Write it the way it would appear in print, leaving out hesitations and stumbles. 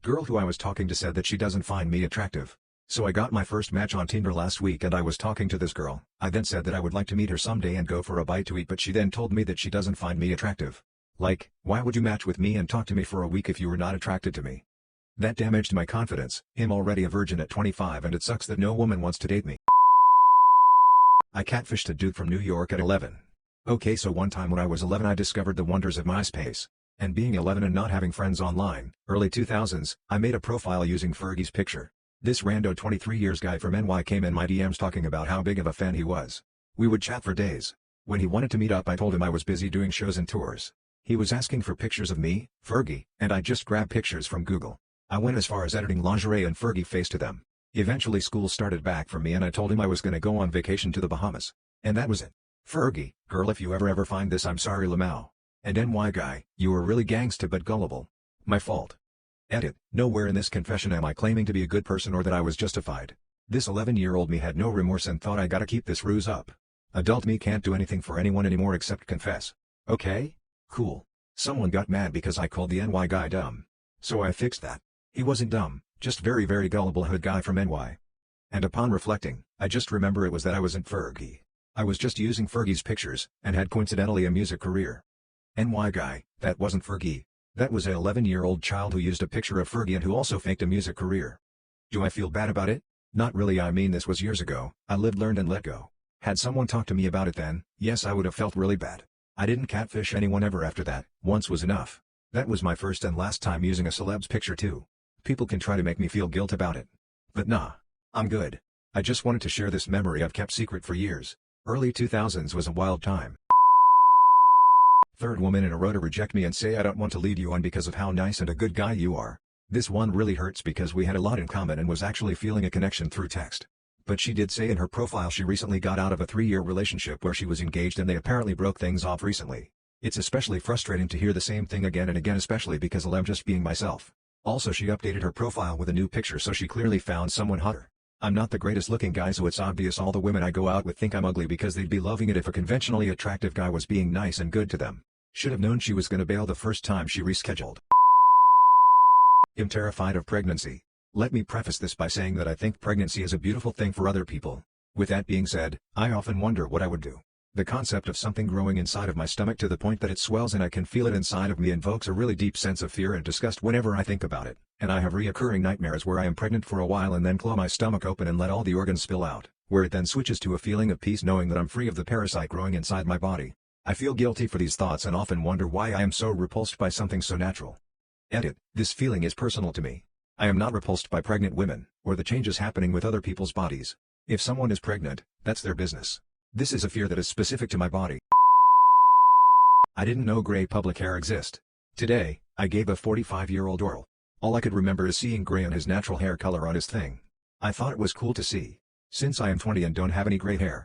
Girl who I was talking to said that she doesn't find me attractive. So I got my first match on Tinder last week and I was talking to this girl. I then said that I would like to meet her someday and go for a bite to eat, but she then told me that she doesn't find me attractive. Like, why would you match with me and talk to me for a week if you were not attracted to me? That damaged my confidence. I'm already a virgin at 25 and it sucks that no woman wants to date me. I catfished a dude from New York at 11. Okay, so one time when I was 11 I discovered the wonders of MySpace. And being 11 and not having friends online, early 2000s, I made a profile using Fergie's picture. This rando 23 years guy from NY came in my DMs talking about how big of a fan he was. We would chat for days. When he wanted to meet up I told him I was busy doing shows and tours. He was asking for pictures of me, Fergie, and I just grabbed pictures from Google. I went as far as editing lingerie and Fergie face to them. Eventually school started back for me and I told him I was gonna go on vacation to the Bahamas. And that was it. Fergie, girl, if you ever find this, I'm sorry Lamau. And NY guy, you were really gangsta but gullible. My fault. Edit, nowhere in this confession am I claiming to be a good person or that I was justified. This 11-year-old me had no remorse and thought I gotta keep this ruse up. Adult me can't do anything for anyone anymore except confess. Okay? Cool. Someone got mad because I called the NY guy dumb. So I fixed that. He wasn't dumb, just very gullible hood guy from NY. And upon reflecting, I just remember it was that I wasn't Fergie. I was just using Fergie's pictures, and had coincidentally a music career. NY guy, that wasn't Fergie. That was a 11-year-old child who used a picture of Fergie and who also faked a music career. Do I feel bad about it? Not really, I mean this was years ago. I lived, learned and let go. Had someone talked to me about it then, yes I would have felt really bad. I didn't catfish anyone ever after that, once was enough. That was my first and last time using a celeb's picture too. People can try to make me feel guilt about it. But nah. I'm good. I just wanted to share this memory I've kept secret for years. Early 2000s was a wild time. Third woman in a row to reject me and say I don't want to lead you on because of how nice and a good guy you are. This one really hurts because we had a lot in common and was actually feeling a connection through text. But she did say in her profile she recently got out of a 3-year relationship where she was engaged and they apparently broke things off recently. It's especially frustrating to hear the same thing again and again, especially because I'm just being myself. Also, she updated her profile with a new picture, so she clearly found someone hotter. I'm not the greatest looking guy, so it's obvious all the women I go out with think I'm ugly because they'd be loving it if a conventionally attractive guy was being nice and good to them. Should have known she was gonna bail the first time she rescheduled. I'm terrified of pregnancy. Let me preface this by saying that I think pregnancy is a beautiful thing for other people. With that being said, I often wonder what I would do. The concept of something growing inside of my stomach to the point that it swells and I can feel it inside of me invokes a really deep sense of fear and disgust whenever I think about it, and I have reoccurring nightmares where I am pregnant for a while and then claw my stomach open and let all the organs spill out, where it then switches to a feeling of peace knowing that I'm free of the parasite growing inside my body. I feel guilty for these thoughts and often wonder why I am so repulsed by something so natural. Edit, this feeling is personal to me. I am not repulsed by pregnant women, or the changes happening with other people's bodies. If someone is pregnant, that's their business. This is a fear that is specific to my body. I didn't know gray public hair exist. Today, I gave a 45-year-old oral. All I could remember is seeing gray on his natural hair color on his thing. I thought it was cool to see. Since I am 20 and don't have any gray hair,